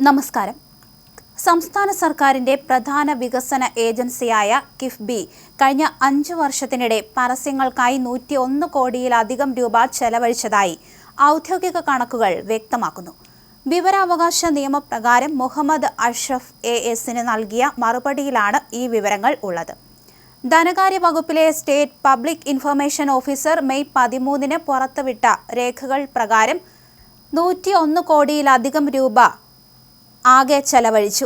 നമസ്കാരം. സംസ്ഥാന സർക്കാരിന്റെ പ്രധാന വികസന ഏജൻസിയായ കിഫ്ബി കഴിഞ്ഞ 5 വർഷത്തിനിടെ പരസ്യങ്ങൾക്കായി 101 കോടിയിലധികം രൂപ ചെലവഴിച്ചതായി ഔദ്യോഗിക കണക്കുകൾ വ്യക്തമാക്കുന്നു. വിവരാവകാശ നിയമപ്രകാരം മുഹമ്മദ് അഷ്റഫ് ASന് നൽകിയ മറുപടിയിലാണ് ഈ വിവരങ്ങൾ ഉള്ളത്. ധനകാര്യ വകുപ്പിലെ state public information officer May 13 പുറത്തുവിട്ട രേഖകൾ പ്രകാരം 101 കോടിയിലധികം രൂപ ആകെ ചെലവഴിച്ചു.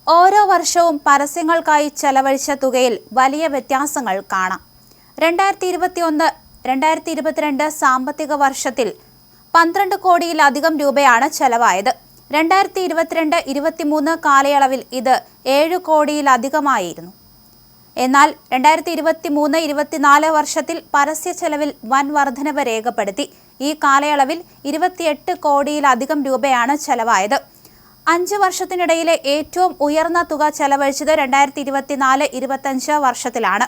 ഓരോ വർഷവും പരസ്യങ്ങൾക്കായി ചെലവഴിച്ച തുകയിൽ വലിയ വ്യത്യാസങ്ങൾ കാണാം. 2021-2022 സാമ്പത്തിക വർഷത്തിൽ 12 കോടിയിലധികം രൂപയാണ് ചെലവായത്. 2022-23 കാലയളവിൽ ഇത് 7 കോടിയിലധികമായിരുന്നു. എന്നാൽ 2023-24 വർഷത്തിൽ പരസ്യ ചെലവിൽ വൻ വർധനവ് രേഖപ്പെടുത്തി. ഈ കാലയളവിൽ 28 കോടിയിലധികം രൂപയാണ് ചെലവായത്. 5 വർഷത്തിനിടയിലെ ഏറ്റവും ഉയർന്ന തുക ചെലവഴിച്ചത് 2024-25 വർഷത്തിലാണ്.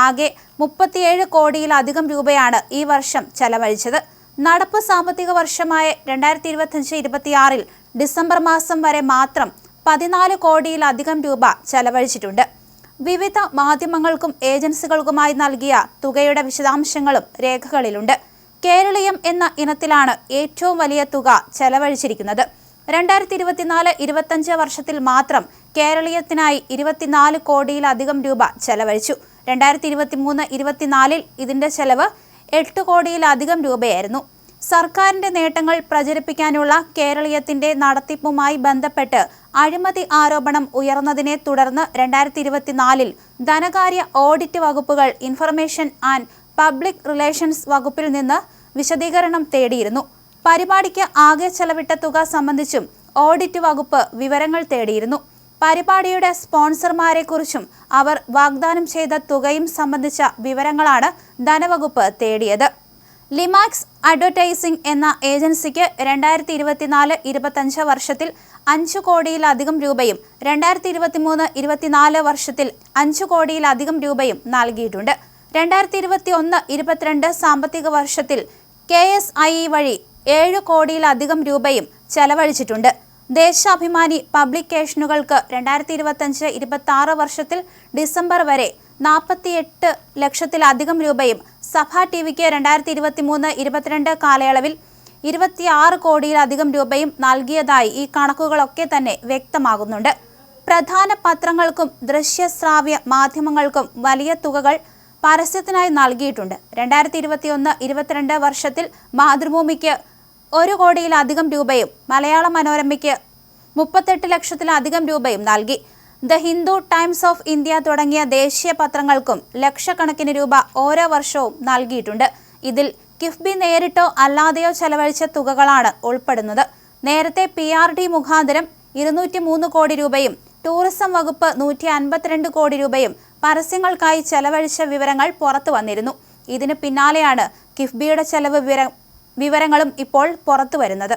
ആകെ 37 കോടിയിലധികം രൂപയാണ് ഈ വർഷം ചെലവഴിച്ചത്. നടപ്പ് സാമ്പത്തിക വർഷമായ 2025-26 ഡിസംബർ മാസം വരെ മാത്രം 14 കോടിയിലധികം രൂപ ചെലവഴിച്ചിട്ടുണ്ട്. വിവിധ മാധ്യമങ്ങൾക്കും ഏജൻസികൾക്കുമായി നൽകിയ തുകയുടെ വിശദാംശങ്ങളും രേഖകളിലുണ്ട്. കേരളീയം എന്ന ഇനത്തിലാണ് ഏറ്റവും വലിയ തുക ചെലവഴിച്ചിരിക്കുന്നത്. 2024-25 വർഷത്തിൽ മാത്രം കേരളീയത്തിനായി 24 കോടിയിലധികം രൂപ ചെലവഴിച്ചു. 2023-24 ഇതിന്റെ ചെലവ് 8 കോടിയിലധികം രൂപയായിരുന്നു. സർക്കാരിന്റെ നേട്ടങ്ങൾ പ്രചരിപ്പിക്കാനുള്ള കേരളീയത്തിന്റെ നടത്തിപ്പുമായി ബന്ധപ്പെട്ട് അഴിമതി ആരോപണം ഉയർന്നതിനെ തുടർന്ന് 2024 ധനകാര്യ ഓഡിറ്റ് വകുപ്പുകൾ ഇൻഫർമേഷൻ ആൻഡ് പബ്ലിക് റിലേഷൻസ് വകുപ്പിൽ നിന്ന് വിശദീകരണം തേടിയിരുന്നു. പരിപാടിക്ക് ആകെ ചെലവിട്ട തുക സംബന്ധിച്ചും ഓഡിറ്റ് വകുപ്പ് വിവരങ്ങൾ തേടിയിരുന്നു. പരിപാടിയുടെ സ്പോൺസർമാരെക്കുറിച്ചും അവർ വാഗ്ദാനം ചെയ്ത തുകയും സംബന്ധിച്ച വിവരങ്ങളാണ് ധനവകുപ്പ് തേടിയത്. ലിമാക്സ് അഡ്വർടൈസിംഗ് എന്ന ഏജൻസിക്ക് 2024-25 വർഷത്തിൽ 5 കോടിയിലധികം രൂപയും 2023-24 വർഷത്തിൽ 5 കോടിയിലധികം രൂപയും നൽകിയിട്ടുണ്ട്. 2021-22 സാമ്പത്തിക വർഷത്തിൽ KSIE വഴി 7 കോടിയിലധികം രൂപയും ചെലവഴിച്ചിട്ടുണ്ട്. ദേശാഭിമാനി പബ്ലിക്കേഷനുകൾക്ക് 2025-26 വർഷത്തിൽ ഡിസംബർ വരെ 48 ലക്ഷത്തിലധികം രൂപയും സഭ TVക്ക് 2023-22 കാലയളവിൽ 26 കോടിയിലധികം രൂപയും നൽകിയതായി ഈ കണക്കുകളൊക്കെ തന്നെ വ്യക്തമാകുന്നുണ്ട്. പ്രധാന പത്രങ്ങൾക്കും ദൃശ്യശ്രാവ്യ മാധ്യമങ്ങൾക്കും വലിയ തുകകൾ പരസ്യത്തിനായി നൽകിയിട്ടുണ്ട്. 2021-22 വർഷത്തിൽ മാതൃഭൂമിക്ക് 1 കോടിയിലധികം രൂപയും മലയാള മനോരമയ്ക്ക് 38 ലക്ഷത്തിലധികം രൂപയും നൽകി. The Hindu, times of India തുടങ്ങിയ ദേശീയ പത്രങ്ങൾക്കും ലക്ഷക്കണക്കിന് രൂപ ഓരോ വർഷവും നൽകിയിട്ടുണ്ട്. ഇതിൽ കിഫ്ബി നേരിട്ടോ അല്ലാതെയോ ചെലവഴിച്ച തുകകളാണ് ഉൾപ്പെടുന്നത്. നേരത്തെ PRD മുഖാന്തരം 203 കോടി രൂപയും ടൂറിസം വകുപ്പ് 152 കോടി രൂപയും പരസ്യങ്ങൾക്കായി ചെലവഴിച്ച വിവരങ്ങൾ പുറത്തു വന്നിരുന്നു. ഇതിന് പിന്നാലെയാണ് കിഫ്ബിയുടെ ചെലവ് വിവരങ്ങളും ഇപ്പോൾ പുറത്തു വരുന്നത്.